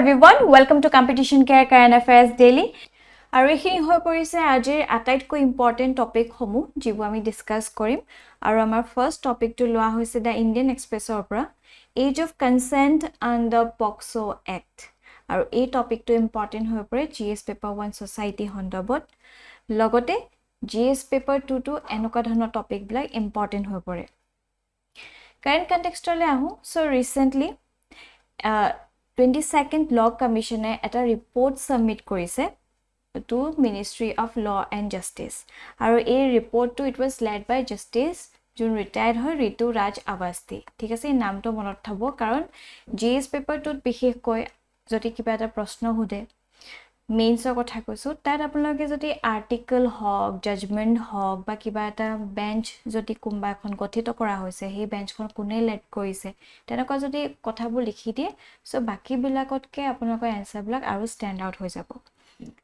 everyone, welcome to Competition Care Current Affairs Daily. আৰু এইখিনি হৈ পৰিছে আজিৰ আটাইতকৈ ইম্পৰ্টেণ্ট টপিকসমূহ যিবোৰ আমি ডিছকাছ কৰিম আৰু আমাৰ ফাৰ্ষ্ট টপিকটো লোৱা হৈছে দ্য ইণ্ডিয়ান এক্সপ্ৰেছৰ পৰা age of consent under POCSO act আৰু এই টপিকটো ইম্পৰ্টেণ্ট হৈ পৰে জিএছ পেপাৰ 1 ছ'চাইটি সন্দৰ্ভত লগতে জিএছ পেপাৰ 2টো এনেকুৱা ধৰণৰ টপিকবিলাক ইম্পৰ্টেণ্ট হৈ পৰে কাৰেণ্ট কনটেক্সটলৈ আহোঁ চ' ৰিচেণ্টলি 22nd Law Commission এটা ৰিপৰ্ট সাবমিট কৰিছে to Ministry of Law and Justice আৰু এই ৰিপৰ্টটো it was led by Justice যোন ৰিটায়াৰ্ড হয় ঋতু ৰাজ আৱাস্তি ঠিক আছে এই নামটো মনত থব কাৰণ জিএছ পেপাৰটোত বিশেষকৈ যদি কিবা এটা প্ৰশ্ন সোধে মেইনছৰ কথা কৈছো তাত আপোনালোকে যদি আৰ্টিকল হক জাজমেন্ট হক বা কিবা এটা বেঞ্চ যদি কোনবা এখন গঠিত কৰা হৈছে সেই বেঞ্চখন কোনে লেট কৰিছে তেনেকুৱা যদি কথাবোৰ লিখি দিয়ে সো বাকি বিলাকতকে আপোনালোকৰ এনসাৰবিলাক আৰু ষ্টেণ্ড আউট হৈ যাব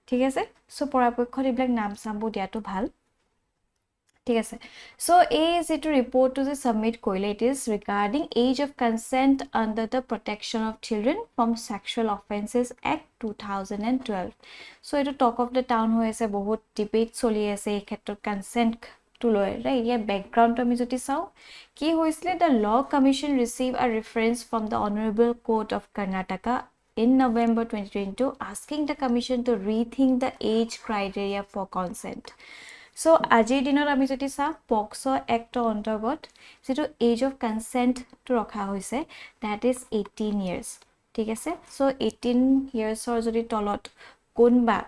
ঠিক আছে সো পৰাপক্ষত এইবিলাক নাম সামবু দিয়াটো ভাল ঠিক আছে সো এই যেটো ৰিপৰ্টটো যে সাবমিট কৰিলে it is regarding age of consent under the protection of children from sexual offences act 2012 so এটো টক অফ দ্য টাউন হৈ আছে বহুত ডিবেট চলি আছে এই ক্ষেত্ৰত consent to lawyer right yeah background to ami joti saw ki hoisle the law commission received a reference from the honorable court of Karnataka in November 2022 asking the commission to rethink the age criteria for consent so ajir dinot ami joti sa POCSO act অন্তৰ্গত যেটো age of consent to ৰখা হৈছে that is 18 years ঠিক আছে so 18 years or যদি তলত কোনবা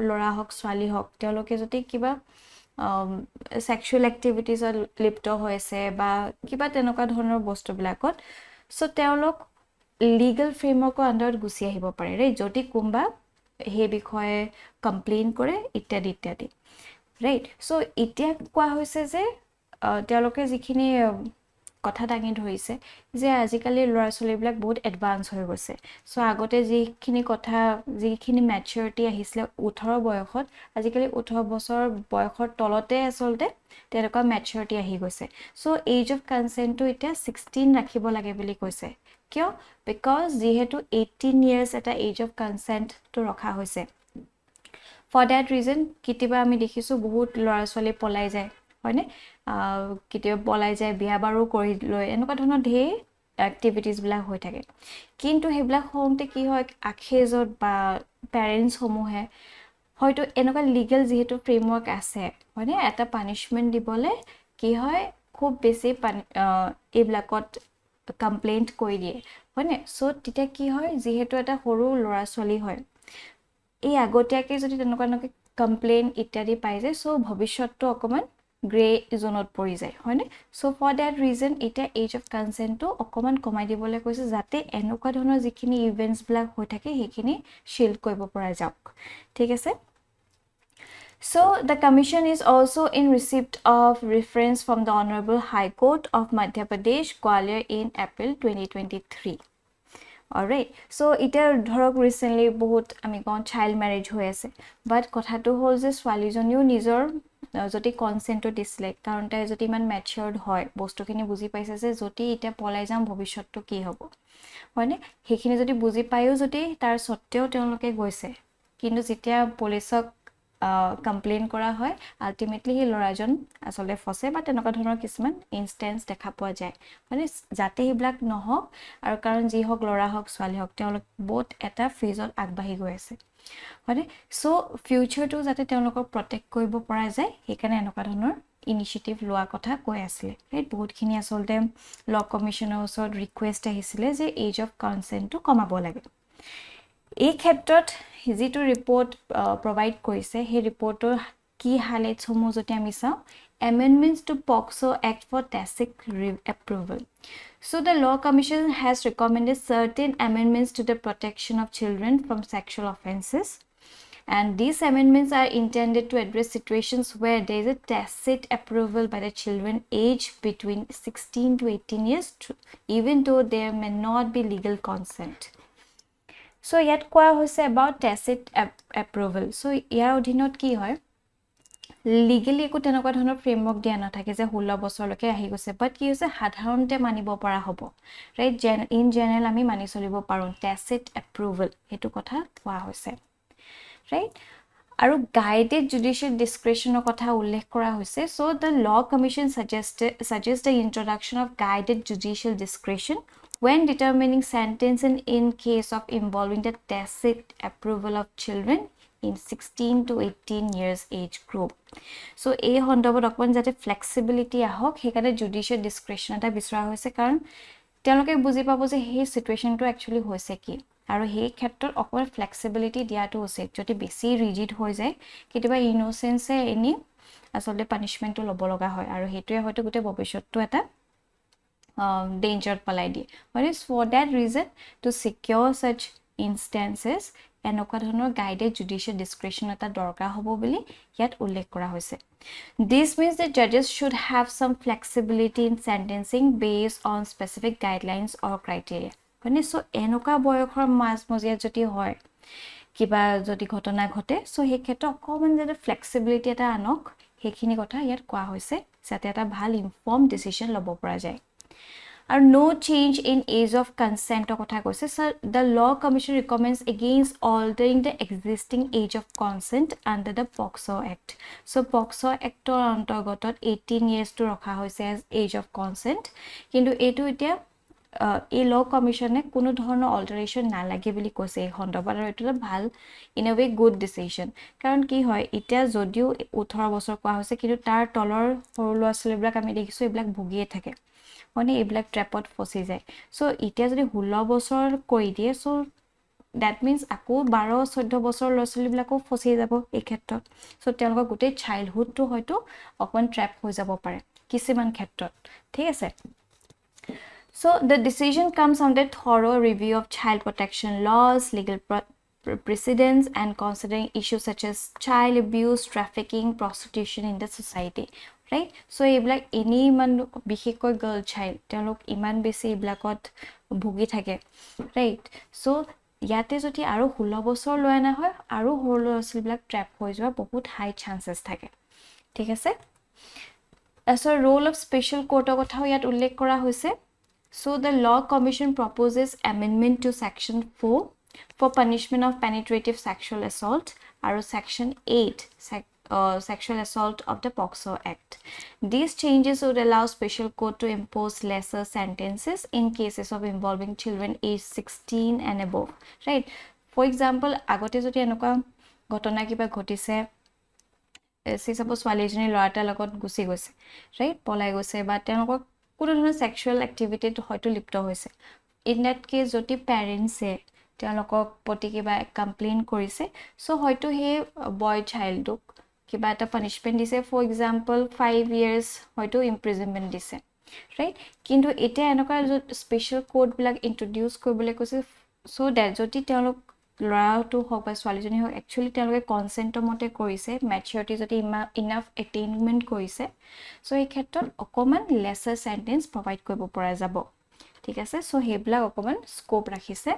লৰা হক ছোৱালী হক তেওঁলোকে যদি কিবা sexual activities লিপ্ত হৈছে বা কিবা তেনেকুৱা ধৰণৰ বস্তুবিলাকত সো তেওঁলোক legal framework আন্ডাৰত গুছি আহিব পাৰে ৰে যদি কোনবা হে বিষয়ে কমপ্লেইন কৰে ইত্যাদি ইত্যাদি ৰাইট সো ইতিয়া কোৱা হৈছে যে তেওঁলোকে যিখিনি কথা দাঙি ধৰিছে যে আজিকালি ল'ৰা ছোৱালীবিলাক বহুত এডভান্স হৈ গৈছে সো আগতে যিখিনি কথা যিখিনি ম্যাচুৰিটি আহিছিল 18 বয়সত আজিকালি 18 বছৰ বয়সৰ তলতে আসলতে তেনেকুৱা ম্যাচুৰিটি আহি গৈছে so age of consent to এটা 16 ৰাখিব লাগে বুলি কৈছে কিয় বিকজ যেহেতু 18 ইয়াৰ্স এটা এজ অফ কনসেন্ট টু ৰখা হৈছে ফৰ দ্যাট ৰিজন কিতিবা আমি দেখিছো বহুত ল'ৰা ছোৱালী পলাই যায় হয়নে কিতিবা পলাই যায় বিয়া বাৰো কৰি লৈ এনেকুৱা ধৰণৰ ধে এক্টিভিটিজ বিলাক হৈ থাকে কিন্তু হেবিলাক হোমতে কি হয় আখেজত বা প্যাৰেন্টস সমূহে হয়তো এনেকুৱা লিগ্যাল যেহেতু ফ্ৰেমৱৰ্ক আছে হয়নে এটা পানিশমেন্ট দিবলে কি হয় খুব বেছি এইবিলাকত কমপ্লেইন্ট কৰি দিয়ে হয়নে সো তেতিয়া কি হয় যেহেতু এটা সৰু ল'ৰা ছোৱালী হয় এই আগতিয়াকে যদি তেনেকুৱা নকে কমপ্লেইন ইত্যাদি পাই যায় সো ভৱিষ্যতটো অকমান গ্ৰে জোনত পৰি যায় হয়নে সো ফৰ দ্যাট ৰিজন এটা এজ অফ কনসেন্ট টু অকমান কমাই দিবলৈ কৈছে যাতে এনেকুৱা ধৰণৰ যিখিনি ইভেন্টস বিলাক হৈ থাকে সেইখিনি শিল্ড কৰিব পৰা যাওক ঠিক আছে So the commission is also in receipt of reference from the Honorable High Court of Madhya Pradesh Gwalior in April 2023 alright so ita dhorok recently bahut ami gon child marriage hoy ase but kotha to hol je swali joniu nijor joti consent to disle karon ta joti man matured hoy bostu khini buji paise je joti ita polai jam bhobishot to ki hobo hoyne hekhini joti buji payo joti tar sotteo teoloke goise kintu jetia policeok complain কৰা হয় ultimately হি লৰাজন আসলে ফসে বা তেনেকুৱা ধৰণৰ কিছুমান instance দেখা পোৱা যায় মানে যাতে হিবিলাক নহক আৰু কাৰণ যি হক লৰা হক ছোৱালী হক তেওঁলোক বহুত এটা ফেজত আগবাঢ়ি গৈ আছে মানে সো ফিউচাৰটো যাতে তেওঁলোকক প্ৰটেক্ট কৰিব পৰা যায় সেইকাৰণে এনেকুৱা ধৰণৰ ইনিশিয়েটিভ লোৱা কথা কৈ আছিল ৰাইট বহুতখিনি আসলতে ল কমিশনৰ ওচৰত ৰিকুৱেষ্ট আহিছিল যে এজ অফ কনসেন্টটো কমাব লাগে এই ক্ষেত্ৰত যেটো ৰিপৰ্ট প্ৰভাইড কৰিছে সেই ৰিপৰ্টৰ কি হাইলাইটস সমূহ যদি আমি চাও amendments to POCSO Act for tacit approval so the law commission has recommended certain amendments to the protection of children from sexual offenses and these amendments are intended to address situations where there is a tacit approval by the children aged between 16 to 18 years even though there may not be legal consent so yet কোৱা হৈছে about tacit approval so ইয়াৰ অধীনত কি হয় legally একো তেনেকুৱা ধৰণৰ framework দিয়া নাথাকে যে 16 বছৰলৈকে আহি গৈছে বাট কি হৈছে সাধাৰণতে মানিব পৰা হ'ব ৰাইট ইন জেনেৰেল আমি মানি চলিব পাৰোঁ টেচিট এপ্ৰুভেল সেইটো কথা কোৱা হৈছে ৰাইট আৰু গাইডেড জুডিচিয়েল ডিসক্ৰিপশ্যনৰ কথা উল্লেখ কৰা হৈছে so the law commission suggest the introduction of guided judicial discretion when determining sentencing in case of involving the tacit approval of children in 16 to 18 years age group. So এই সন্দৰ্ভত অকমান যাতে flexibility আহক হেকাৰণে judicial ডিসক্ৰিপশ্যন এটা বিচৰা হৈছে কাৰণ তেওঁলোকে বুজি পাব যে এই সিচুৱেশনটো একচুয়ালি হৈছে কি আৰু এই ক্ষেত্ৰত অকমান ফ্লেক্সিবিলিটি দিয়াটো উচিত যদি বেছি ৰিজিড হৈ যায় কেতিয়াবা ইনোসেন্সে এনি আসলে পানিশমেন্টটো ল'ব লগা হয় আৰু হেতুৱে হয়তো গোটে ভৱিষ্যতটো এটা danger palai die but is for that reason to secure such instances এনেকুৱা ধৰণৰ guided judicial discretion এটা দৰকাৰ হ'ব বুলি ইয়াত উল্লেখ কৰা হৈছে this means that judges should have some flexibility in sentencing based on specific guidelines or criteria মানে সো এনেকুৱা বয়সৰ মাজমজিয়া যদি হয় কিবা যদি ঘটনা ঘটে সো সেই ক্ষেত্ৰত অকমান যে ফ্লেক্সিবিলিটি এটা আনক হেখিনি কথা ইয়াত কোৱা হৈছে যাতে এটা ভাল ইনফৰ্ম ডিসিশন ল'ব পৰা যায় or no change in age of consent kotha koise sir the law commission recommends against altering the existing age of consent under the POCSO act so POCSO act or antargotot 18 years to rakha hoise as age of consent kintu etu etia এই ল কমিশনে কোনো ধৰণৰ অল্টাৰেশন না লাগে বুলি কৈছে এই খণ্ডবাৰ আৰু এটা ভাল in a way good decision কাৰণ কি হয় ইটা যদিও 18 বছৰ কোৱা হৈছে কিন্তু তাৰ তলৰ সৰু ল'ৰা-ছোৱালীবিলাক আমি দেখিছো এইবিলাক ভুগিয়ে থাকে মানে এইবিলাক ট্ৰেপত ফসি যায় সো ইতিয়া যদি 16 বছৰ কৈ দিয়ে সো that means আকৌ 12 14 বছৰ ল'ৰা-ছোৱালীবিলাকো ফসি যাব এই ক্ষেত্ৰত সো তেওঁলোকৰ গোটেই চাইল্ডহুডটো হয়তো অকমান ট্ৰেপ হৈ যাব পাৰে কিছুমান ক্ষেত্ৰত ঠিক আছে So the decision comes under thorough review of child protection laws, legal precedents, and considering issues such as child abuse, trafficking, prostitution in the society. Right? So এইবিলাক any man বিশেষকৈ girl child তেওঁলোক ইমান বেছি এইবিলাকত ভুগি থাকে right so ইয়াতে যদি আৰু 16 বছৰ লৈ না হয় আৰু সৰু ল'ৰা-ছোৱালীবিলাক ট্ৰেপ হৈ যোৱা বহুত হাই চান্সেস থাকে ঠিক আছে as a role of special court কথাও ইয়াত উল্লেখ কৰা হৈছে So the law commission proposes amendment to section 4 for punishment of penetrative sexual assault and section 8 sexual assault of the POCSO act. These changes would allow special court to impose lesser sentences in cases of involving children aged 16 and above. Right? For example, agote jodi enuka ঘটনা কিবা ঘটিছে সে suppose ছোৱালীজনী ল'ৰাটাৰ লগত গুছি গৈছে right পলাই গৈছে বা তেওঁলোকক কোনো ধৰণৰ সেক্সুৱেল এক্টিভিটিত হয়তো লিপ্ত হৈছে ইন দ্যাট কেস যদি প্যাৰেন্টছে তেওঁলোকক প্ৰতি কিবা কমপ্লেইন কৰিছে সো হয়তো হে বয় চাইল্ডক কিবা এটা পানিশমেন্ট দিছে ফৰ এক্সাম্পল 5 ইয়াৰ্স হয়তো ইমপ্ৰিজনমেন্ট দিছে ৰাইট কিন্তু এটা এনেকুৱা স্পেশাল কোড বিলাক ইন্ট্ৰোডিউস কৰিবলৈ কৈছে সো দ্যাট যদি তেওঁলোক ল'ৰাটো হওক বা ছোৱালীজনী হওক একচুয়ালি তেওঁলোকে কনসেন্টৰ মতে কৰিছে ম্যাচুৰিটি যদি ইনাফ এটেইনমেন্ট কৰিছে সো এই ক্ষেত্ৰত অকমান লেসাৰ সেন্টেন্স প্ৰভাইড কৰিব পৰা যাব ঠিক আছে সো হেবলা অকমান স্কোপ ৰাখিছে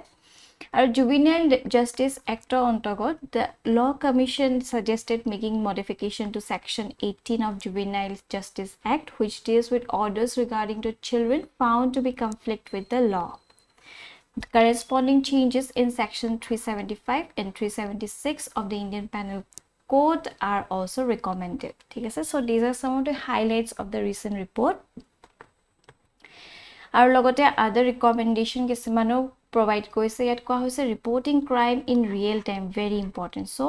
আৰু জুভেনাইল জাস্টিস এক্টৰ অন্তৰ্গত the law commission suggested making modification to section 18 of juvenile justice act which deals with orders regarding to children found to be conflict with the law. The corresponding changes in section 375 and 376 of the Indian Penal Code are also recommended. Okay, so these are some of the highlights of the recent report. Our logote other recommendation kesimano provide koise yat koa hoise reporting crime in real time very important. So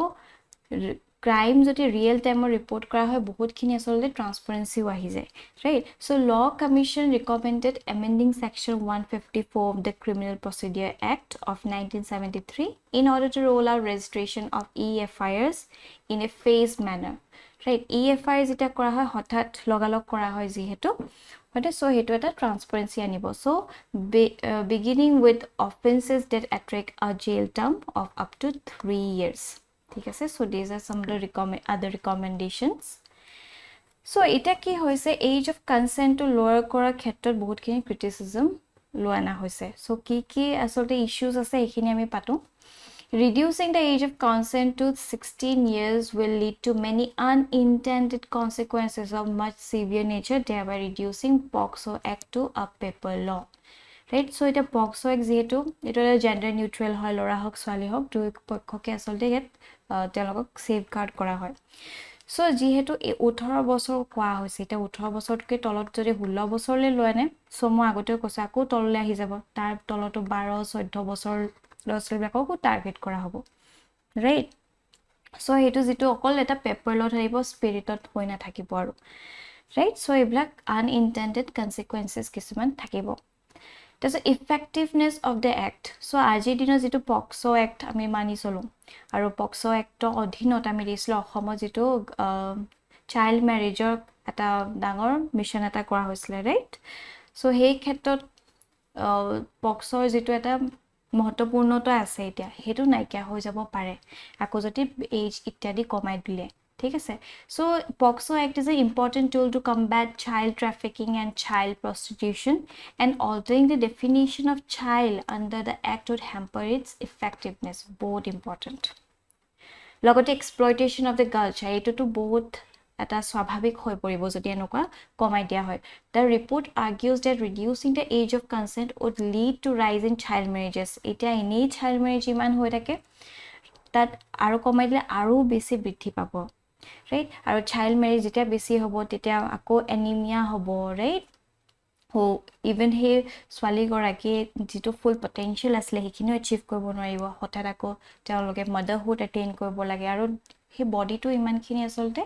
crime jodi real time report kora hoy bahut khini asole transparency ahi jay right so law commission recommended amending section 154 of the criminal procedure act of 1973 in order to roll out registration of EFIRs in a phased manner right EFIRs eta kora hoy hothat logalog kora hoy jihetu hote so hetu eta transparency anibo so beginning with offenses that attract a jail term of up to 3 years ঠিক আছে so these are some of the other recommendations so এটা কি হৈছে age of consent to lower কৰাৰ ক্ষেত্ৰত বহুতখিনি criticism লোৱা না হৈছে so কি কি আসলে issues আছে এখিনি আমি পাতো Reducing the age of consent to 16 years will lead to many unintended consequences of much severe nature, thereby reducing POCSO Act to a paper law. Right? So এটা POCSO Act যেহেতু এটা জেন্ডাৰ নিউট্ৰেল হয়, ল'ৰা হওক ছোৱালী হওক দুই পক্ষকে আচলতে ইয়াত তেওঁলোকক সেফগাৰ্ড কৰা হয়। সো যেহেতু 18 বছৰ কোৱা হৈছে, এটা 18 বছৰতকৈ তলত যদি 16 বছৰলৈ লৈ আনে, সো মই আগতেও কৈছোঁ আকৌ তললৈ আহি যাব, তাৰ তলতো 12-14 বছৰ ল'ৰা ছোৱালীবিলাককো টাৰ্গেট কৰা হ'ব, ৰাইট? সো সেইটো যিটো অকল এটা পেপাৰ ল থাকিব, স্পিৰিটত হৈ নাথাকিব আৰু, ৰাইট? সো এইবিলাক আনইনটেণ্ডেড কনচিকুৱেঞ্চেছ কিছুমান থাকিব। তাৰপিছত ইফেক্টিভনেছ অফ দ্য এক্ট। সো আজিৰ দিনৰ যিটো পক্সো এক্ট আমি মানি চলোঁ, আৰু পক্সো এক্টৰ অধীনত আমি দিছিলোঁ অসমত যিটো চাইল্ড মেৰেজৰ এটা ডাঙৰ মিছন এটা কৰা হৈছিলে, ৰাইট? সো সেই ক্ষেত্ৰত পক্সোৰ যিটো এটা মহত্বপূৰ্ণতা আছে এতিয়া সেইটো নাইকিয়া হৈ যাব পাৰে আকৌ যদি এজ ইত্যাদি কমাই দিলে, ঠিক আছে? So POCSO Act is an important tool to combat child trafficking and child prostitution, and altering the definition of child under the act would hamper its effectiveness. Both important. লগতে exploitation of the girl child, এইটোতো বহুত এটা স্বাভাৱিক হৈ পৰিব যদি এনেকুৱা কমাই দিয়া হয়। The report argues that reducing the age of consent would lead to rise in child marriages. এতিয়া এনেই child marriage ইমান হৈ থাকে, তাত আৰু কমাই দিলে আৰু বেছি বৃদ্ধি পাব, ৰাইট? আৰু চাইল্ড মেৰেজ যেতিয়া বেছি হ'ব তেতিয়া আকৌ এনিমিয়া হ'ব, ৰাইট? ইভেন সেই ছোৱালীগৰাকীয়ে যিটো ফুল পটেনচিয়েল আছিলে সেইখিনিও এচিভ কৰিব নোৱাৰিব, হঠাৎ আকৌ তেওঁলোকে মাদাৰহুড এটেইন কৰিব লাগে, আৰু সেই বডিটো ইমানখিনি আচলতে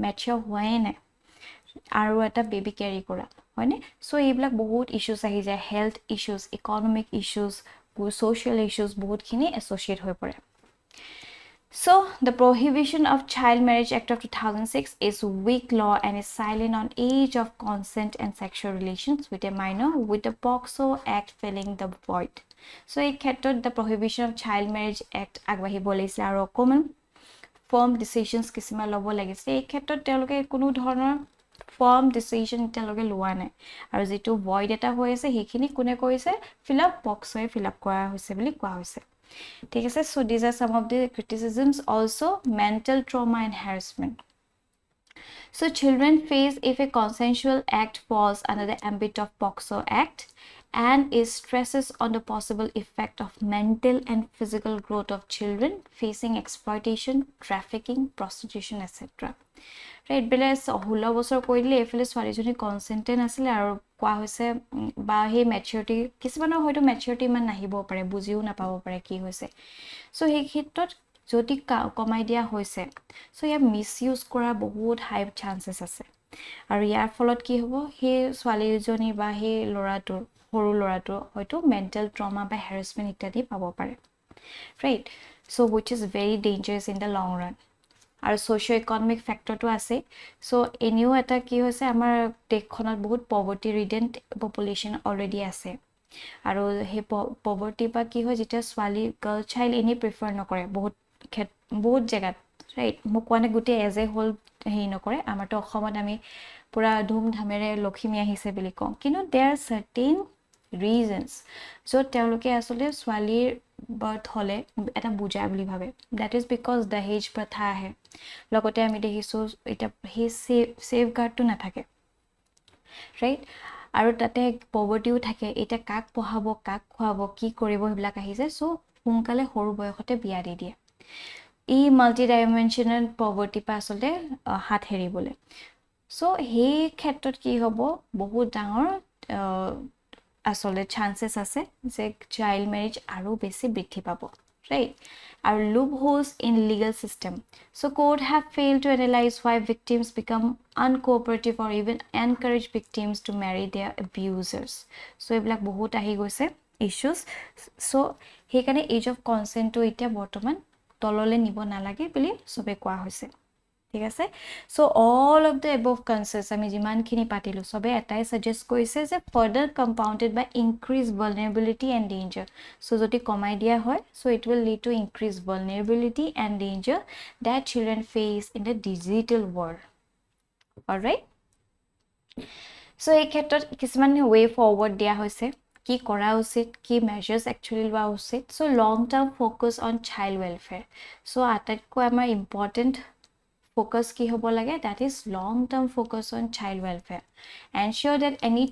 মেচিয়ৰ হোৱাই নাই আৰু এটা বেবী কেৰি কৰা, হয়নে? সো এইবিলাক বহুত ইছ্যুজ আহি যায়, health issues, economic issues, social issues বহুতখিনি এছ'চিয়েট হৈ পৰে। So, the Prohibition of Child Marriage Act of 2006 is weak law and is silent on age of consent and sexual relations with a minor, with the POCSO Act filling the void. So, এই ক্ষেত্ৰত the Prohibition of Child Marriage Act আগবাঢ়িব লাগিছিলে আৰু অকণমান farm ডিচিশ্যনছ কিছুমান ল'ব লাগিছিলে। এই ক্ষেত্ৰত তেওঁলোকে কোনো ধৰণৰ ফাৰ্ম ডিচিশ্যন তেওঁলোকে লোৱা নাই, আৰু যিটো ভইড এটা হৈ আছে সেইখিনি কোনে কৰিছে? ফিল আপ POCSOয়ে ফিল আপ কৰা হৈছে বুলি কোৱা হৈছে, ঠিক আছে? So these are some of the criticisms. Also, mental trauma and harassment. So children face, if a consensual act falls under the ambit of POCSO Act and is stresses on the possible effect of mental and physical growth of children facing exploitation, trafficking, prostitution, etc. Right? বেলে 16 বছৰ কৰি দিলে, এইফালে ছোৱালীজনী কনচেণ্টে নাছিলে আৰু কোৱা হৈছে বা সেই মেচিউৰিটি কিছুমানৰ হয়তো মেচিউৰিটি ইমান নাহিব পাৰে, বুজিও নাপাব পাৰে কি হৈছে। সো সেই ক্ষেত্ৰত যদি কমাই দিয়া হৈছে, সো ইয়াৰ মিছ ইউজ কৰা বহুত হাই চান্সেছ আছে, আৰু ইয়াৰ ফলত কি হ'ব? সেই ছোৱালীজনী বা সেই ল'ৰাটোৰ, সৰু ল'ৰাটোৰ হয়তো মেণ্টেল ট্ৰমা বা হেৰাছমেণ্ট ইত্যাদি পাব পাৰে, right? So which is very dangerous in the long run. আৰু ছ'চিঅ' ইকনমিক ফেক্টৰটো আছে। সো এনেও এটা কি হৈছে, আমাৰ দেশখনত বহুত পভাৰ্টি ৰিডেন পপুলেশ্যন অলৰেডি আছে, আৰু সেই পভাৰ্টি বা কি হয়, যেতিয়া ছোৱালী গাৰ্ল চাইল্ড এনেই প্ৰিফাৰ নকৰে বহুত জেগাত, ৰাইট? মোক কোৱা নাই গোটেই এজ এ হোল হেৰি নকৰে, আমাৰতো অসমত আমি পূৰা ধুমধামেৰে লখিমী আহিছে বুলি কওঁ, কিন্তু দেৰ আৰ চাৰ্টেইন ৰিজনছ য'ত তেওঁলোকে আচলতে ছোৱালীৰ বাৰ্থ হ'লে এটা বুজা বুলি ভাবে। ডেট ইজ বিকজ দহেজ প্ৰথা আহে, লগতে আমি দেখিছোঁ এতিয়া সেই ছেফ গাৰ্ডটো নাথাকে, ৰাইট? আৰু তাতে পভাৰ্টিও থাকে, এতিয়া কাক পঢ়াব, কাক খুৱাব, কি কৰিব, সেইবিলাক আহিছে। চ' সোনকালে সৰু বয়সতে বিয়া দি দিয়ে, ই মাল্টি ডাইমেনশ্যনেল পভাৰ্টি পৰা আচলতে হাত হেৰিবলৈ। চ' সেই ক্ষেত্ৰত কি হ'ব, বহুত ডাঙৰ আচলতে চান্সেছ আছে যে চাইল্ড মেৰেজ আৰু বেছি বৃদ্ধি পাব, ৰাইট? আৰু loopholes in legal system. So' court have fail to analyse why victims become uncooperative or even encourage victims to marry their abusers. So' এইবিলাক বহুত আহি গৈছে ইছ্যুজ। চ' সেইকাৰণে এজ অফ কনচেণ্টটো এতিয়া বৰ্তমান তললৈ নিব নালাগে বুলি চবে কোৱা হৈছে, ঠিক আছে? So' all of the above concerns আমি যিমানখিনি পাতিলোঁ, চবে এটাই ছাজেষ্ট কৰিছে যে further compounded by increase vulnerability and danger. So' যদি কমাই দিয়া হয়, so' it will lead to increase vulnerability and danger that children face in the digital world, alright? So' এই ক্ষেত্ৰত কিছুমান ৱে ফৰৱাৰ্ড দিয়া হৈছে। কি কৰা উচিত কি মেজাৰ্স একচুয়ালি লোৱা উচিত so long term focus on child welfare so আটাইতকৈ আমাৰ ইম্পৰ্টেন্ট focus কি হ'ব লাগে that is long term focus on child welfare ensure that any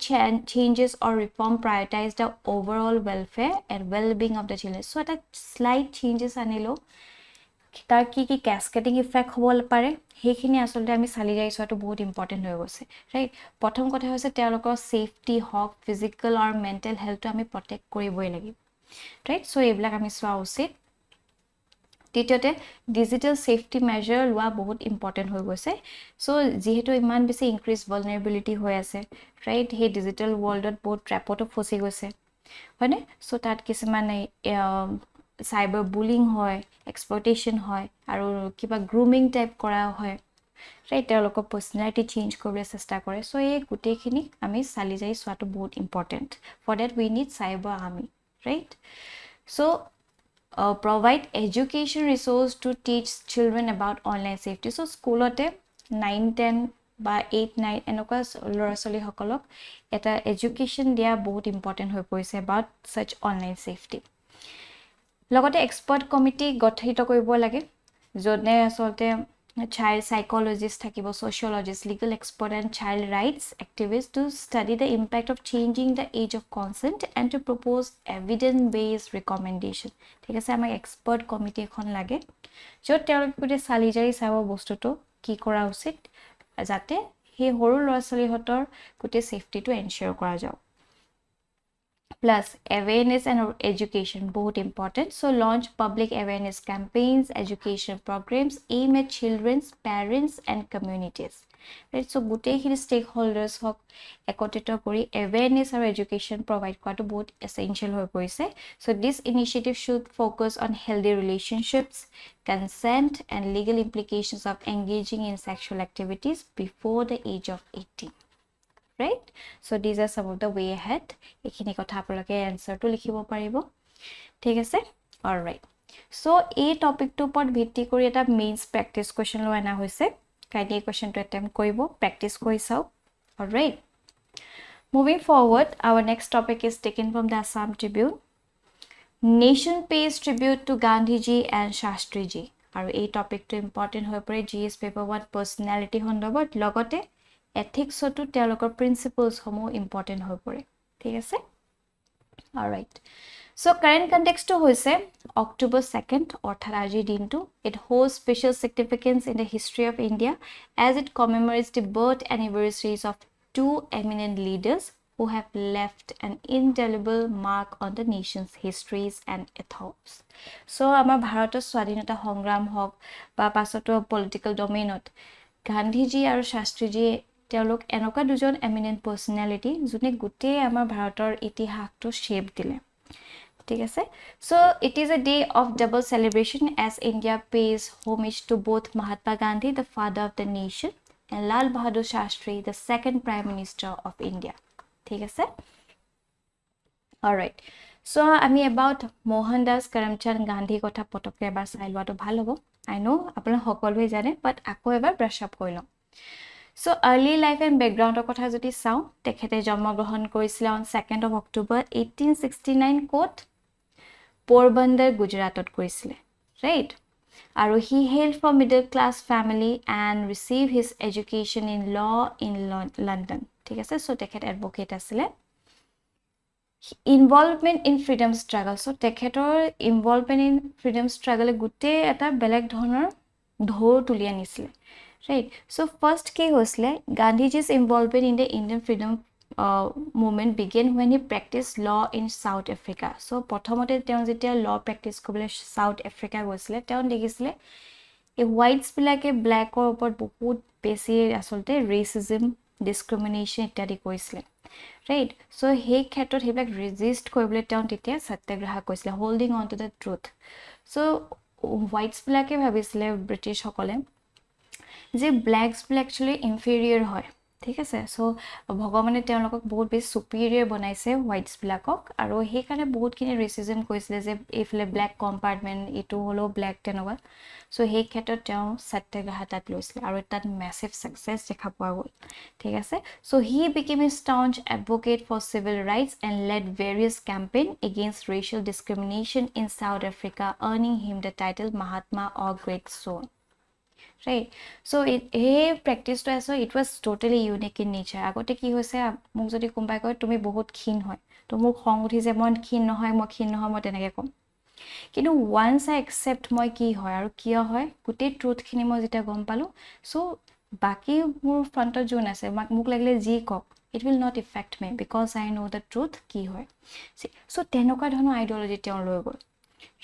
changes or reform prioritize the overall welfare and well-being of the children so এটা slight changes আনিলো তাৰ কি cascading effect হ'ব পাৰে হেখিনি আসলতে আমি চালি যাই সোটো বহুত ইম্পৰ্টেন্ট হৈ গৈছে ৰাইট প্ৰথম কথা হৈছে তেওঁলোকৰ সেফটি হক ফিজিক্যাল আৰু মেন্টাল হেলথটো আমি প্ৰটেক্ট কৰিবই লাগিব ৰাইট সো এইবিলাক আমি সোৱা উচিত দ্বিতীয়তে ডিজিটাল সেফটি মেজাৰ লোৱা বহুত ইম্পৰ্টেন্ট হৈ গৈছে সো যেহেতু ইমান বেছি ইনক্ৰিজ ভালনাৰেবিলিটি হৈ আছে ৰাইট হে ডিজিটাল ওয়াৰ্ল্ডত বহুত ট্ৰ্যাপটো ফসি গৈছে হয়নে সো তাত কিছুমান সাইবাৰ বুলিং হয় এক্সপ্লইটেশন হয় আৰু কিবা গ্ৰুমিং টাইপ কৰা হয় ৰাইট তেওঁলোকৰ পাৰ্সোনালিটি চেঞ্জ কৰিবলৈ চেষ্টা কৰে সো এই গুটেখিনি আমি চালি যাই সোৱাটো বহুত important for that we need cyber army right so provide education resource to teach children about online safety so schoolote 9 10 বা 8 9 এনেকুৱা লৰাছলি সকলক এটা education দিয়া বহুত ইম্পৰ্টেন্ট হৈ পৰিছে about such online safety লগতে expert committee গঠিত কৰিব লাগে যনে আসলতে child psychologist থাকিব sociologist legal expert and child rights activists to study the impact of changing the age of consent and to propose evidence based recommendation ঠিক আছে আমাক expert committee এখন লাগে যত তেওঁলোকে চালি জাৰি চাব বস্তুটো কি কৰা উচিত যাতে হে হৰু লৰাছলিহতৰ কুটি সেফটিটো এনশিওৰ কৰা যাও plus awareness and education both important so launch public awareness campaigns education programs aim at children's parents and communities right so gutehiri stakeholders hok ekotito kori awareness or education provide কৰাটো বহুত essential হৈ পৰিছে so this initiative should focus on healthy relationships consent and legal implications of engaging in sexual activities before the age of 18 right so these are some of the way ahead ekhini kotha apolake answer to likhibo paribo thik ase all right so a topic to pod bhitti kori eta mains practice question lo ana hoise kindly question to attempt koribo practice koi sao all right moving forward our next topic is taken from the Assam Tribune nation pays tribute to Gandhi ji and Shastri ji aru a topic to important hoy pore GS paper 1 personality hondobot logote ethics to তেওঁলোকৰ principles homo important হৈ পৰে ঠিক আছে all right so current context to হৈছে October 2nd অৰ্থাৎ আজি দিনটো it holds special significance in the history of India as it commemorates the birth anniversaries of two eminent leaders who have left an indelible mark on the nation's histories and ethos so আমাৰ ভাৰতৰ স্বাধীনতা সংগ্ৰাম হক বা পাছতো political ডোমেইনত Gandhiji আৰু শাস্ত্ৰীজি তেওঁলোক এনেকুৱা দুজন এমিনেন্ট পাৰ্সোনালিটি যোনে গুটে আমাৰ ভাৰতৰ ইতিহাসটো শেপ দিলে ঠিক আছে so it is a day of double celebration as India pays homage to both Mahatma Gandhi the father of the nation and Lal Bahadur Shastri the second prime minister of India ঠিক আছে all right so আমি about Mohandas Karamchand Gandhi কথা পটকে এবাৰ চাই লোৱাটো ভাল হ'ব I know আপোনালোক সকলোৱে জানে but আকৌ এবাৰ brush up কৰি লওঁ So early life and background কথা যদি চাও তেখেতে জন্মগ্ৰহণ কৰিছিল on 2nd of October 1869 কোট পোৰবন্দৰ গুজৰাটত কৰিছিল right আৰু he hailed from middle class family and received his education in law in London ঠিক আছে so তেখেত advocate আছিল involvement in freedom struggle so তেখেতৰ involvement in freedom struggle গুটে এটা বেলেগ ধৰণৰ ঢৌ তুলি আনিছিল right so first ke hosle Gandhiji's involvement in the Indian freedom movement began when he practiced law in South Africa so prothomote teon jetia law practice kobole South Africa goisile teon degisile e whites bilake black or upor bahut beshi asolte racism discrimination ityadi koisile right so he khetot hebak resist koribole teon titia satyagraha koisile holding on to the truth so whites bilake bhabisile British hokole যে blacks will actually inferior হয় ঠিক আছে so ভগৱানে তেওঁলোকক বহুত বেছি সুপিৰিয়ৰ বনাইছে হোৱাইটছ বিলাকক আৰু সেইকাৰণে বহুতখিনি ৰেচিজম কৈছিলে যে এইফালে ব্লেক কম্পাৰ্টমেণ্ট এইটো হ'লেও ব্লেক তেনেকুৱা সো সেই ক্ষেত্ৰত তেওঁ সত্যাগ্ৰহ তাত লৈছিলে আৰু তাত মেছিভ ছাকচেছ দেখা পোৱা গ'ল ঠিক আছে so he became A staunch advocate for civil rights and led various campaign against racial discrimination in South Africa, earning him the title Mahatma or Great Soul. Right, so এই প্ৰেক্টিছটো আছে it was totally unique in nature আগতে কি হৈছে মোক যদি কোনোবাই কয় তুমি বহুত ক্ষীণ হয় তো মোৰ খং উঠি যে মই ক্ষীণ নহয় মই তেনেকৈ ক'ম কিন্তু ওৱান্স আই একচেপ্ট মই কি হয় আৰু কিয় হয় গোটেই ট্ৰুথখিনি মই যেতিয়া গম পালোঁ চ' বাকী মোৰ ফ্ৰণ্টত যোন আছে মোক লাগিলে যি কওক it will not affect me because I know' the truth কি হয় চ' তেনেকুৱা ধৰণৰ আইডিঅলজি তেওঁ লৈ গ'ল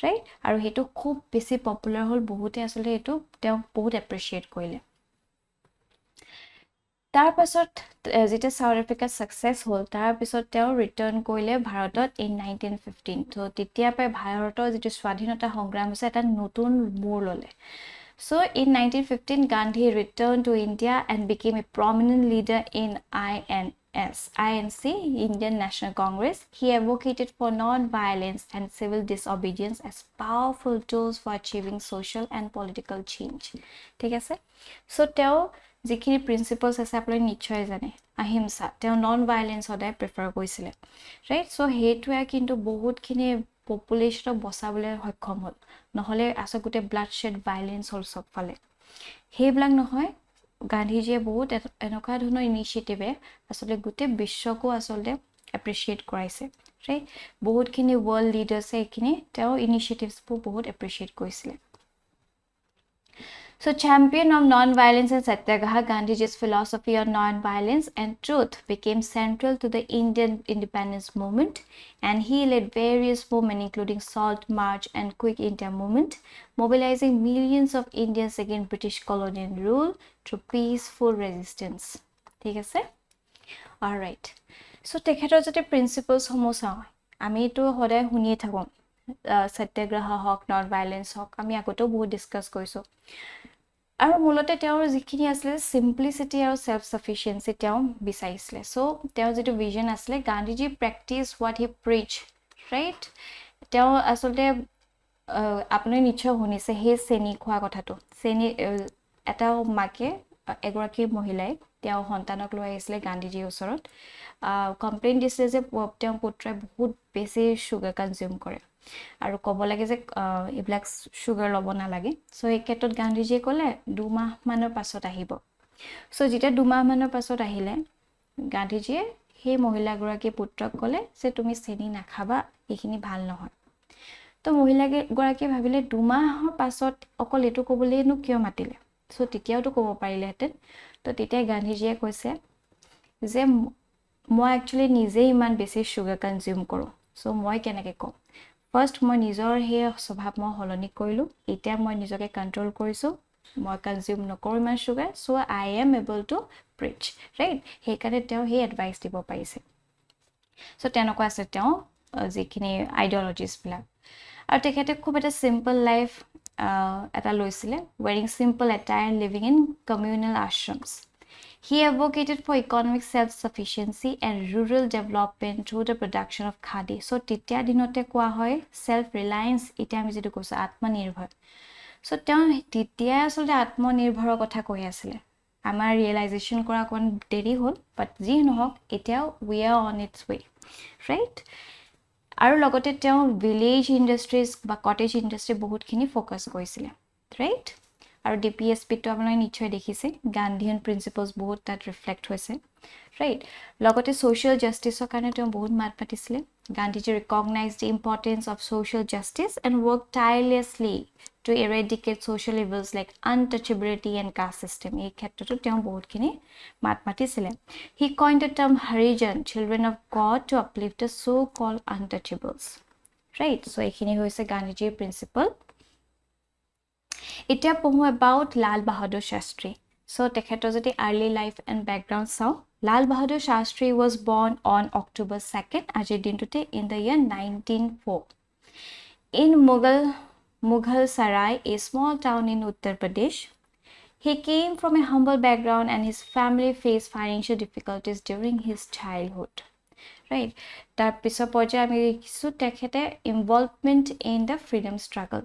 ৰাইট আৰু সেইটো খুব বেছি পপুলাৰ হ'ল বহুতে আচলতে এইটো তেওঁক বহুত এপ্ৰিচিয়েট কৰিলে তাৰপাছত যেতিয়া চাউথ আফ্ৰিকাত ছাকচেছ হ'ল তাৰপিছত তেওঁ ৰিটাৰ্ণ কৰিলে ভাৰতত ইন 1915 ত' তেতিয়াৰ পৰাই ভাৰতৰ যিটো স্বাধীনতা সংগ্ৰাম হৈছে এটা নতুন মূৰ ল'লে So in 1915, Gandhi returned to India and became a prominent leader in INC, Indian National Congress. He advocated for non-violence and civil disobedience as powerful tools for achieving social and political change. ঠিক আছে? So তেওঁ যিখিনি principles আছে আপোনালোকে নিশ্চয় জানে আহিংসা তেওঁ non violence সদায় প্ৰিফাৰ কৰিছিলে ৰাইট চ' সেইটোৱে কিন্তু বহুতখিনি পপুলেশ্যনক বচাবলৈ সক্ষম হ'ল নহ'লে আচলতে গোটেই ব্লাড শ্বেড ভাইলেন্স হ'ল চবফালে সেইবিলাক নহয় গান্ধীজীয়ে বহুত এনেকুৱা ধৰণৰ ইনিচিয়েটিভে আচলতে গোটেই বিশ্বকো আচলতে এপ্ৰিচিয়েট কৰাইছে ৰাইট বহুতখিনি ৱৰ্ল্ড লিডাৰ্ছে এইখিনি তেওঁ ইনিচিয়েটিভছবোৰ বহুত এপ্ৰিচিয়েট কৰিছিলে So, champion of non-violence and satyagraha, Gandhiji's philosophy on non-violence and truth became central to the Indian independence movement, and he led various movements including Salt March and Quick India movement, mobilizing millions of Indians against British colonial rule through peaceful resistance. ঠিক আছে? All right. So, তেখেতৰ যদি principles সমূহ চাওঁ আমিতো সদায় শুনিয়ে থাকোঁ সত্যাগ্ৰহ হওক নন ভাইলেন্স হওক আমি আগতেও বহুত ডিছকাছ কৰিছোঁ আৰু মূলতে তেওঁৰ যিখিনি আছিলে চিম্পলিচিটি আৰু ছেল্ফ ছাফিচিয়েঞ্চি তেওঁ বিচাৰিছিলে চ' তেওঁৰ যিটো ভিজন আছিলে Gandhiji practice what he preach right তেওঁ আচলতে আপুনি নিশ্চয় শুনিছে সেই চেনি খোৱা কথাটো চেনি এটা মাকে এগৰাকী মহিলাই তেওঁ সন্তানক লৈ আহিছিলে গান্ধীজীৰ ওচৰত কমপ্লেইন দিছিলে যে তেওঁৰ পুত্ৰই বহুত বেছি চুগাৰ কনজিউম কৰে আৰু ক'ব লাগে যে এইবিলাক চুগাৰ ল'ব নালাগে চ' এই ক্ষেত্ৰত গান্ধীজীয়ে ক'লে 2 মাহমানৰ পাছত আহিব চ' যেতিয়া 2 মাহমানৰ পাছত আহিলে গান্ধীজীয়ে সেই মহিলাগৰাকীৰ পুত্ৰক ক'লে যে তুমি চেনি নাখাবা এইখিনি ভাল নহয় তো মহিলাগৰাকীয়ে ভাবিলে 2 মাহৰ পাছত অকল এইটো ক'বলৈনো কিয় মাতিলে চ' তেতিয়াওতো ক'ব পাৰিলেহেঁতেন তো তেতিয়া গান্ধীজীয়ে কৈছে যে মই একচুৱেলি নিজেই ইমান বেছি চুগাৰ কনজিউম কৰোঁ চ' মই কেনেকৈ ক'ম ফাৰ্ষ্ট মই নিজৰ সেই স্বভাৱ মই সলনি কৰিলোঁ এতিয়া মই নিজকে কণ্ট্ৰল কৰিছোঁ মই কনজিউম নকৰোঁ ইমান sugar so' I am able to preach right সেইকাৰণে তেওঁ সেই এডভাইচ দিব পাৰিছে চ' তেনেকুৱা আছে তেওঁ যিখিনি আইডিঅলজিছবিলাক আৰু তেখেতে খুব এটা চিম্পল লাইফ এটা লৈছিলে wearing simple attire living in communal ashrams He advocated for economic self-sufficiency and rural development through the production of khadi. So, তেতিয়া দিনতে কোৱা হয় self-reliance এতিয়া আমি যেটো কৈছোঁ আত্মনিৰ্ভৰ so তেওঁ তেতিয়া আচলতে আত্মনিৰ্ভৰৰ কথা কৈ আছিলে আমাৰ ৰিয়েলাইজেশ্যন কৰা অকণ দেৰি হ'ল বাট যি নহওক এতিয়াও we are on its way right আৰু লগতে তেওঁ ভিলেজ ইণ্ডাষ্ট্ৰিজ বা কটেজ ইণ্ডাষ্ট্ৰি বহুতখিনি ফ'কাছ কৰিছিলে ৰাইট আৰু ডিপিএছপিটো আপোনালোকে নিশ্চয় দেখিছে গান্ধীয়ান প্ৰিন্সিপলছ বহুত তাত ৰিফ্লেক্ট হৈছে ৰাইট লগতে ছ'চিয়েল জাষ্টিছৰ কাৰণে তেওঁ বহুত মাত মাতিছিলে Gandhiji recognise the importance of social justice and work tirelessly to eradicate social evils like untouchability and caste system এই ক্ষেত্ৰতো তেওঁ বহুতখিনি মাত মাতিছিলে he coin the term Harijan children of God to uplift the so' call untouchables right so' এইখিনি হৈছে গান্ধীজীৰ principle এতিয়া পঢ়োঁ এবাউট লাল বাহাদুৰ শাস্ত্ৰী চ' তেখেতৰ যদি আৰ্লি লাইফ এণ্ড বেকগ্ৰাউণ্ড চাওঁ লাল বাহাদুৰ শাস্ত্ৰী ৱাজ বৰ্ণ অন অক্টোবৰ 2nd আজিৰ দিনটোতে in the year 1904 in Mughal Sarai, a small town in Uttar Pradesh. He came from a humble background and his family faced financial difficulties during his childhood. Right? Tar pisor porjay ami dekisu tekhete involvement in the freedom struggle.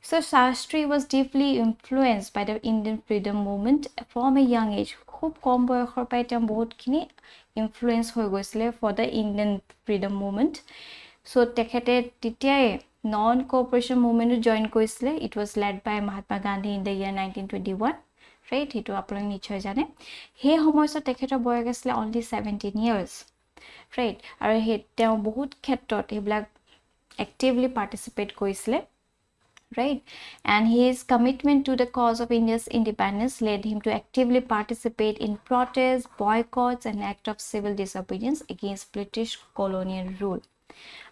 So Shastri was deeply influenced by the Indian freedom movement from a young age. Khub kom boyokhor pai te bahut khini influence hoi goisile for the Indian freedom movement. So tekhete titiae non cooperation movement join koisile. It was led by Mahatma Gandhi in the year 1921. Right? Hitu apolok nichhoy jane. He homoyso tekhetor boyog asile only 17 years. Right? Aru he teo bahut khetrot eblak actively participate koisile. Right? And his commitment to the cause of India's independence led him to actively participate in protests, boycotts, and acts of civil disobedience against British colonial rule.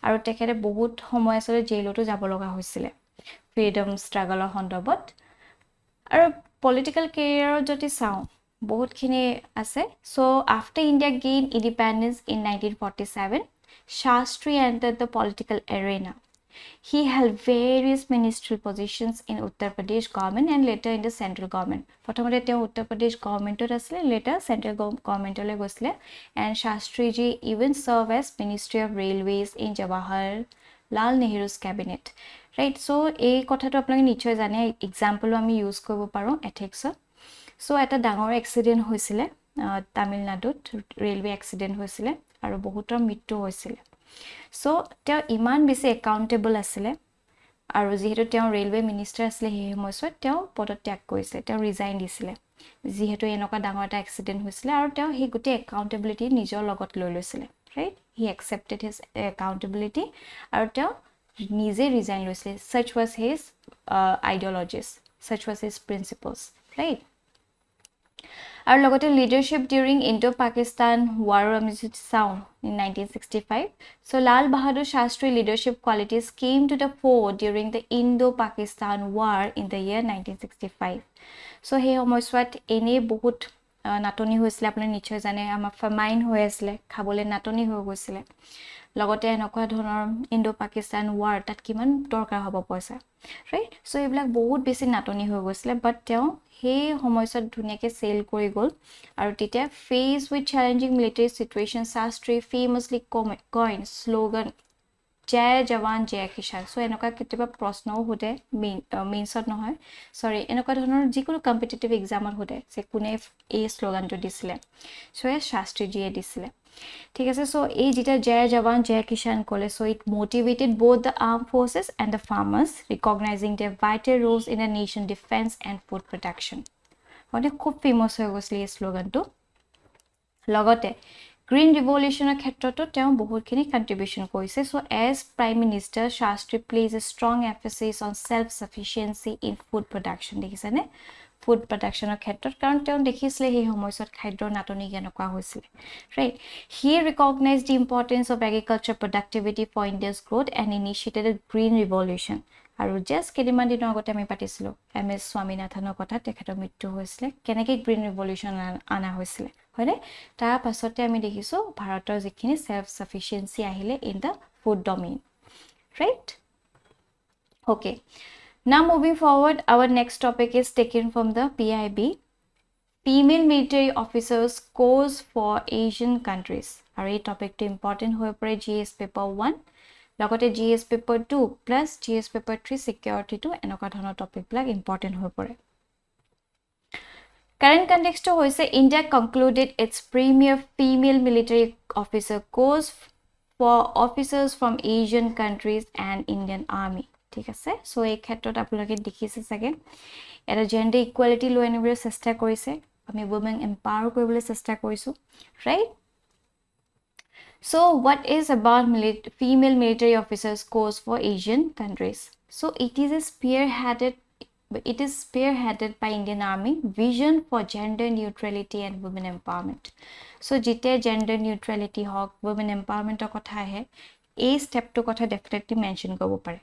Aru tekhete bahut homoy asole jailoto jabo loga hoisile freedom struggle hondobot. Aru political career joti sao bahut khini ase. So after India gained independence in 1947, Shastri entered the political arena. He held various ministerial positions in Uttar Pradesh government and later in the central government. Prothomate teo Uttar Pradesh government ot asile, later central government ole gosile. And Shastri ji even served as Ministry of Railways in Jawaharlal Nehru's cabinet. Right? So ei kotha to apnaloke nichhoy jane, example ami use koribo paro ethics. So eta dangor accident hoisile Tamil Nadut, railway accident hoisile aru bahutor mrityu hoisile. So teo iman bisi accountable asile aru jihetu teo railway minister asile he homoyot teo podotyak korise, teo resign disile jihetu enoka dangor eta accident hoisile aru teo he guti accountability nijor logot loi loisile. Right? He accepted his accountability aru teo nije resign loisile. Such was his ideologies, such was his principles. Right? Our logote leadership during Indo-Pakistan War in 1965. So Lal Bahadur Shastri leadership qualities came to the fore during the Indo-Pakistan War in the year 1965. So he homoyswat ene bahut natoni hoisile apni nichhoy jane, ama famine hoi asile, khabole natoni hoi goisile. Logote enokwa dhonor Indo-Pakistan War tat kiman dorkar hobo poisa. Right? So eblak bahut besi natoni hoi goisile, but teo he homoysot dhuniake sail kori gol aru titia faced with challenging military situations, Shastri famously coined slogan Jai Jawan Jai Kisan. So enoka ketiba proshno hode meansot nohoy, sorry, enoka dhonor jikunu competitive exam hode se kune ei slogan to disile. So e Shastri ji e disile. ঠিক আছে. So এই যেটা Jai Jawan Jai Kisan kole, so it motivated both the armed forces and the farmers, recognizing their vital roles in the nation defense and food production. মানে খুব famous হৈ গৈছিল এই স্লোগানটো. লগতে গ্ৰীণ ৰিভলিউচনৰ ক্ষেত্ৰতো তেওঁ বহুতখিনি কন্ট্ৰিবিউশন কৰিছে. So as Prime Minister, Shastri plays a strong emphasis on self-sufficiency in food production. দেখিছানে? Food production ক্ষেত্ৰত, কাৰণ তেওঁ দেখিছিলে সেই সময়ত খাদ্যৰ নাটনি কেনেকুৱা হৈছিল. Right? He recognized the importance of agriculture productivity for India's growth and initiated a green revolution. আৰু জাস্ট কেইদিনমান দিনৰ আগতে আমি পাতিছিলো MS স্বামীনাথনৰ কথা, তেখেতৰ মৃত্যু হৈছিলে, কেনেকৈ গ্ৰীণ ৰিভলিউচন আনা হৈছিলে, হয়নে? তাৰ পাছতে আমি দেখিছো ভাৰতৰ যিখিনি সেলফ সাফিসিয়েন্সি আহিলে in the food domain. Right? Okay. Now moving forward, our next topic is taken from the PIB. Female military officers course for Asian countries. Our topic to important hoye pore GS paper 1, logote GS paper 2 plus GS paper 3 security to enoka dhonor topic blak important hoye pore. Current context to hoise India concluded its premier female military officer course for officers from Asian countries and Indian Army. ঠিক আছে. So এই ক্ষেত্ৰত আপোনালোকে দেখিছে চাগে এটা gender equality লৈ আনিবলৈ চেষ্টা কৰিছে, আমি women empower কৰিবলৈ চেষ্টা কৰিছো. Right? So what is about female military officers course for Asian countries? So it is spearheaded by Indian Army vision for gender neutrality and women empowerment. So jite gender neutrality hawk women empowerment kotha ahe, ei step to kotha definitely mention kobo pare.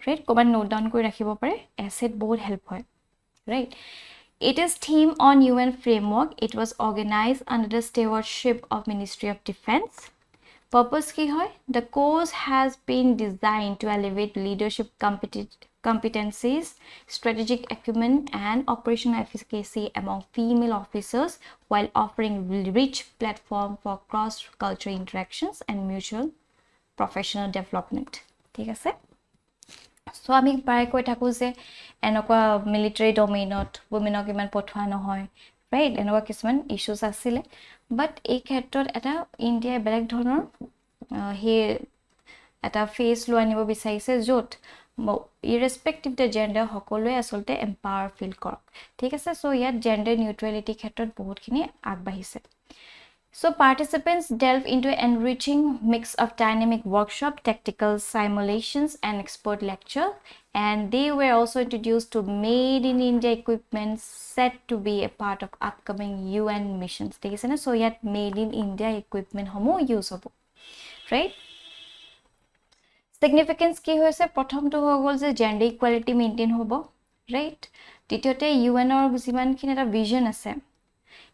Right? Koban note down kori rakhibo pare, asset board help hoy. Right? It is theme on UN framework. It was organized under the stewardship of Ministry of Defense. Purpose কি হয়? The course has been designed to elevate leadership competencies, strategic acumen, and operational efficacy among female officers while offering rich platform for cross-cultural interactions and mutual professional development. ঠিক আছে? So আমি প্ৰায় কৈ থাকো যে এনেকুৱা মিলিটাৰী ডমেইনত womenক ইমান পঠোৱা নহয়, ৰাইট? এনেকুৱা কিছুমান ইস্যুজ আছিলে, বাট এই ক্ষেত্ৰত এটা ইণ্ডিয়াই বেলেগ ধৰণৰ সেই এটা ফেচ লৈ আনিব বিচাৰিছে য'ত ইৰেছপেক্টিভ দ্য জেণ্ডাৰ সকলোৱে আচলতে এম্পাৱাৰ ফিল কৰক, ঠিক আছে? চ' ইয়াত জেণ্ডাৰ নিউট্ৰেলিটিৰ ক্ষেত্ৰত বহুতখিনি আগবাঢ়িছে. So participants delve into an enriching mix of dynamic workshop, tactical simulations, and expert lecture. And they were also introduced to made in India equipment set to be a part of upcoming UN missions. So yet made in India equipment homo usable, right? Significance ki hoise prothom to hogol je gender equality maintain hobo, right? Titiote UN or jiman kin eta vision ase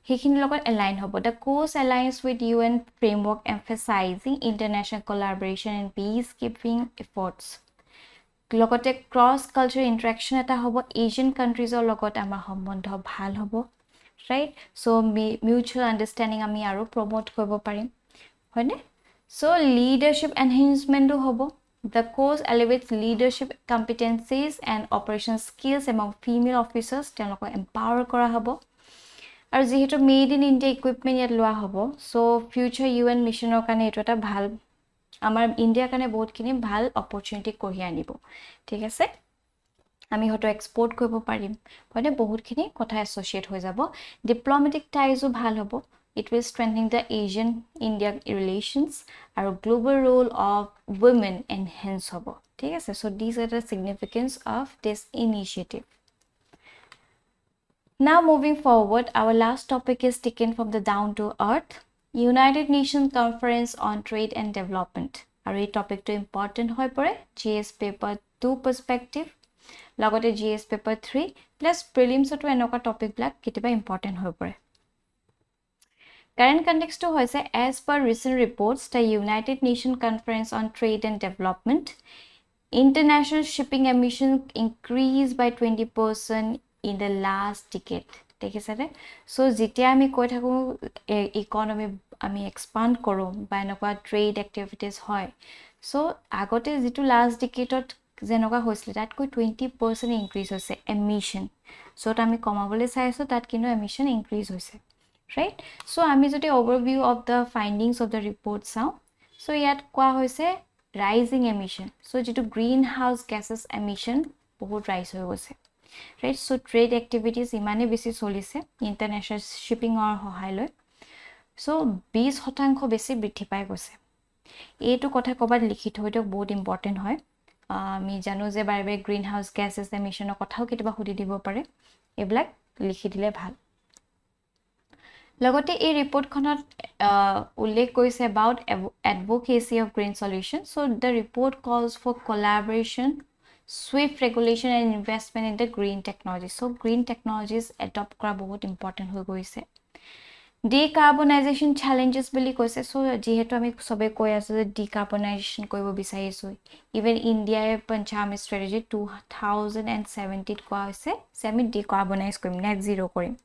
সেইখিনিৰ লগত align হ'ব. The course aligns with UN framework emphasizing international collaboration and peacekeeping efforts. লগতে cross cultural interaction এটা হ'ব, Asian countries লগত আমাৰ সম্বন্ধ ভাল হ'ব, right? So mutual understanding আমি আৰু promote কৰিব পাৰিম, হয়নে? So leadership enhancement হ'ব. The course elevates leadership competencies and operational skills among female officers. তেওঁলোকক empower কৰা হ'ব. আৰু যেহেতু মেড ইন ইণ্ডিয়া ইকুইপমেণ্ট ইয়াত লোৱা হ'ব, চ' ফিউচাৰ UN মিছনৰ কাৰণে এইটো এটা ভাল, আমাৰ ইণ্ডিয়াৰ কাৰণে বহুতখিনি ভাল অপৰচুনিটি কঢ়িয়াই আনিব, ঠিক আছে? আমি হয়তো এক্সপৰ্ট কৰিব পাৰিম, হয়নে? বহুতখিনি কথা এছ'চিয়েট হৈ যাব. ডিপ্ল'মেটিক টাইজো ভাল হ'ব. It will strengthen the Asian India relations আৰু global role of women enhance হ'ব, ঠিক আছে? So' this are the significance of this initiative. Now moving forward, our last topic is taken from the Down to Earth United Nations Conference on Trade and Development. Our topic to important hoy pore GS paper 2 perspective logote GS paper 3 plus prelims to enoka topic black kitiba important hoy pore. Current context to hoise as per recent reports the United Nations Conference on Trade and Development, international shipping emissions increased by 20% in the last decade, দেখিছে নে? So যেতিয়া আমি কৈ থাকো economy আমি expand কৰো বা এনেকুৱা ট্ৰেড এক্টিভিটিজ হয়, সো আগতে যেটো লাষ্ট ডিকেডত যেনেকুৱা হৈছিল তাতকৈ 20% ইনক্ৰিজ হৈছে এমিশন, সো আমি কমাবলৈ চাইছো তাত কিন্তু এমিশন ইনক্ৰিজ হৈছে, ৰাইট? সো আমি যদি overview of the findings of the report চাওঁ, সো ইয়াত কোৱা হৈছে ৰাইজিং এমিশন, সো যেটো গ্ৰীণ হাউচ গেছেছ এমিশন বহুত ৰাইজ হৈ গৈছে, right? So trade activities imane besi solise international shipping or সহায় লৈ, so 20% বেছি বৃদ্ধি পাই গৈছে. এইটো কথা কবাত লিখি থৈটো বহুত ইম্পৰ্টেন্ট হয়. আমি জানো যে বাৰে গ্ৰীণ হাউচ গেছেছ এমিশনৰ কথাও কেতিয়াবা সুধি দিব পাৰে, এইবিলাক লিখি দিলে ভাল. লগতে এই ৰিপৰ্টখনত উল্লেখ কৰিছে about advocacy of green solutions. So the report calls for collaboration, swift regulation and investment in the green technology. So green technologies adopt kora bahut important hoy goise. Decarbonization challenges bili koise. So jehetu ami sobe koi asu je decarbonization koibo bisarisu, even India e panchami strategy 2070 koa hoise semi decarbonize korim, net zero korim,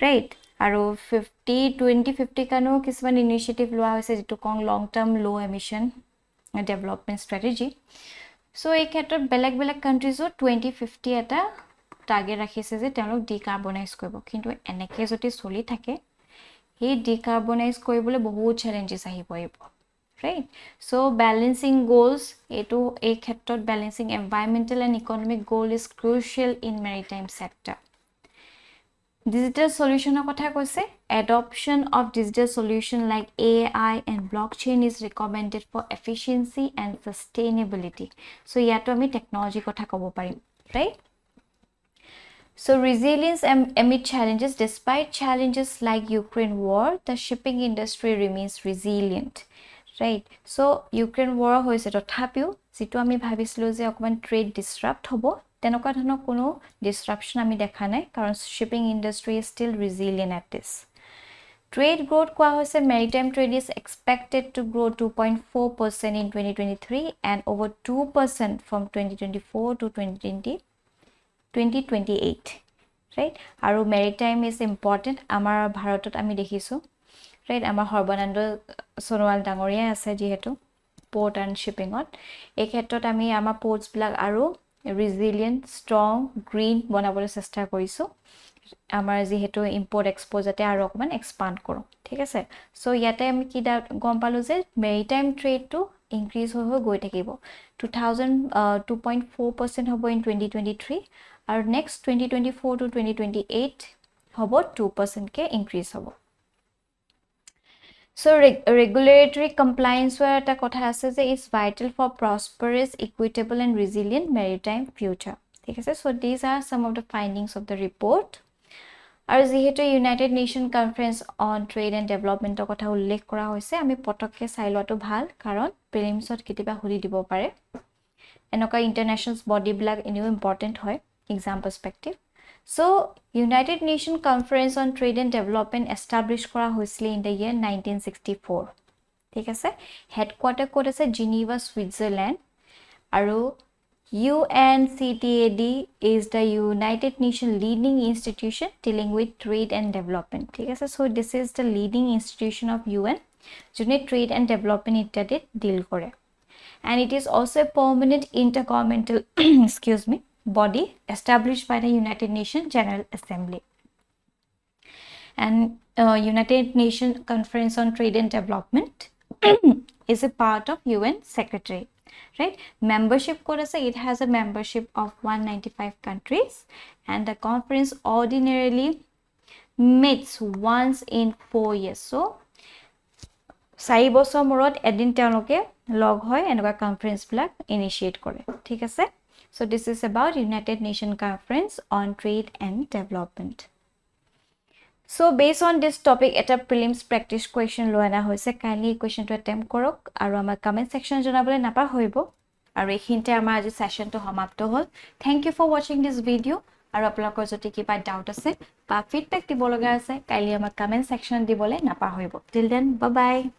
right? Aru 2050 kanu kisman initiative loa hoise jetu kong long term low emission development strategy. So এই ক্ষেত্ৰত বেলেগ বেলেগ কান্ট্ৰিজো 2050 এটা target ৰাখিছে যে তেওঁলোক decarbonise কৰিব, কিন্তু এনেকে যদি চলি থাকে এই ডিকাৰ্বনাইজ কৰিবলৈ বহুত চ্যালেঞ্জেস আহি পৰিব, ৰাইট? সো ব্যালেন্সিং গোলস, এটো এই ক্ষেত্ৰত balancing environmental and economic goal is crucial in maritime sector. Digital solution কথা কৈছে, adoption of digital solution like AI and blockchain is recommended for efficiency and sustainability. So ইয়াতো আমি technology কথা ক'ব পাৰিম, right? So resilience amid challenges. Despite challenges like Ukraine war, the shipping industry remains resilient, right? So Ukraine war hoise tothapiu jitu ami bhabisilo je okman trade disrupt hobo, তেনেকুৱা ধৰণৰ কোনো ডিসৰাপশন আমি দেখা নাই, কাৰণ shipping industry is still resilient at this, Trade growth কোৱা হৈছে maritime trade is expected to grow 2.4% in 2023 and over 2% from 2024 to 2028, right? আৰু maritime is important আমাৰ ভাৰতত আমি দেখিছো, right? আমাৰ সৰ্বানন্দ সোণোৱাল ডাঙৰীয়া আছে যিহেতু port and shipping ত এই ক্ষেত্ৰত আমি আমাৰ ports বিলাক আৰু resilient strong green বনাবলৈ চেষ্টা কৰিছো আমাৰ যেহেতু ইম্পোৰ্ট এক্সপোৰ্ট যাতে আৰু অকমান এক্সপান্ড কৰো ঠিক আছে সো ইয়াতে আমি কি গম পালো যে মেৰিটাইম ট্ৰেড টু ইনক্ৰিজ হৈ গৈ থাকিব 2.4% হ'ব ইন 2023 আৰু নেক্সট 2024 টু 2028 হ'ব 2% কে ইনক্ৰিজ হ'ব So regulatory compliance where eta kotha ase je is vital for prosperous, equitable and resilient maritime future. Thik ase so these are some of the findings of the report. Aru jehetu United Nation Conference on Trade and Development kotha ullekh kora hoise ami potokke sai lotu bhal karon prelims ot kitiba huli dibo pare. Enoka international body blog inu important hoy exam perspective. So, United Nations Conference on Trade and Development established kora hoisle in the year 1964. Thik ase headquarter code ase Geneva, Switzerland. Aru UNCTAD is the United Nations leading institution dealing with trade and development. Thik ase so this is the leading institution of UN jone trade and development ityadi deal kore. And it is also a permanent intergovernmental excuse me body established by the United Nations General Assembly. And United Nations Conference on Trade and Development is a part of UN Secretary, right? Membership code say it has a membership of 195 countries and the conference ordinarily meets once in 4 years. So 4 বছৰ মূৰত এদিন তেওঁলোকে লগ হয় এনেকুৱা conference বিলাক initiate কৰে ঠিক আছে So this is about United Nations Conference on Trade and Development. So based on this topic, eta prelims practice question loana hoise kindly question to attempt korok aru amar comment section janabole napa hoibo aru ekhinte amar aji session to samapto hol. Thank you for watching this video aru apnalokor joti kiba doubt ase ba feedback dibologa ase kindly amar comment section dibole napa hoibo. Till then bye bye.